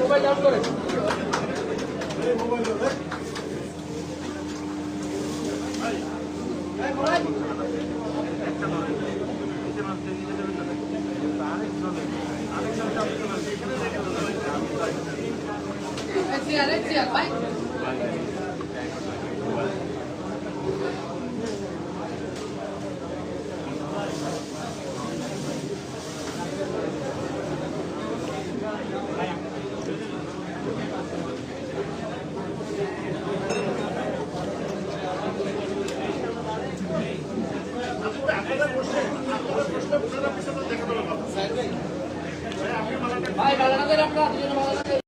Mobile on করে ভাই বালানাদের আপনারা দুজনে বালানাদের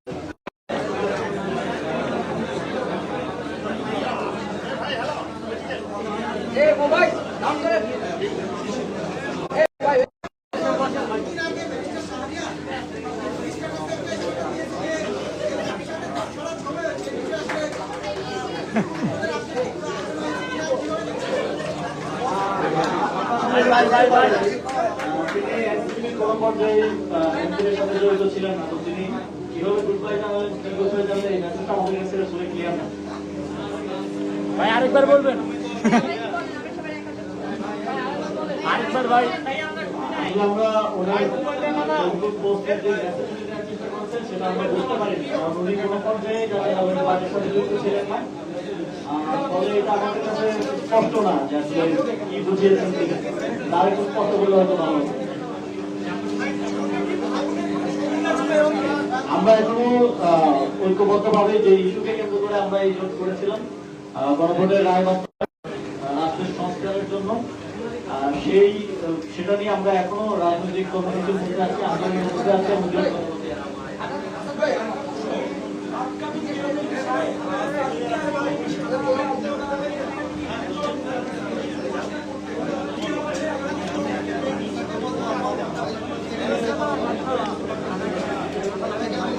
এই মোবাইল ডাউন করে এই ভাই তিনি কোন পর্যায়ে এনজিওর সাথে জড়িত ছিলেন না, তো তিনি কিভাবে গুড বাই জানালেন এই মেসেজটা আমাদের কাছে আসলে ক্লিয়ার না। ভাই আরেকবার বলবেন, আরেকবার ভাই। আমরা ওনার ফেসবুক পোস্টের যে মেসেজ দেওয়ার চেষ্টা করছেন সেটা আমরা বুঝতে পারিনি, কারণ উনি কোনো পর্যায়ে আমাদের পার্টির সাথে জড়িত ছিলেন না। ফলে এটা আমাদের কাছে স্পষ্ট না যে আসলে কি বুঝিয়েছেন তিনি, তার একটু স্পষ্ট বলে হয়তো ভালো। আমরা এখনো ঐক্যবদ্ধভাবে যে ইস্যুকে কেন্দ্র করে আমরা এই জোট করেছিলাম গণভোটের রায় রাষ্ট্রের সংস্কারের জন্য, সেটা নিয়ে আমরা এখনো রাজনৈতিক কর্মসূচির মধ্যে আছি, আন্দোলনের মধ্যে আছি।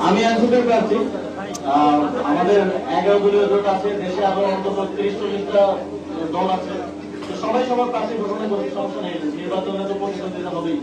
আমি অ্যাডভোকেট প্রার্থী। আমাদের 11 দলীয় জোট আছে, দেশে আরো অন্তত 30-40টা দল আছে, তো সবাই সবার প্রার্থী ঘোষণা করতে সমস্যা নেই, নির্বাচনে তো প্রতিদ্বন্দ্বিতা হবেই।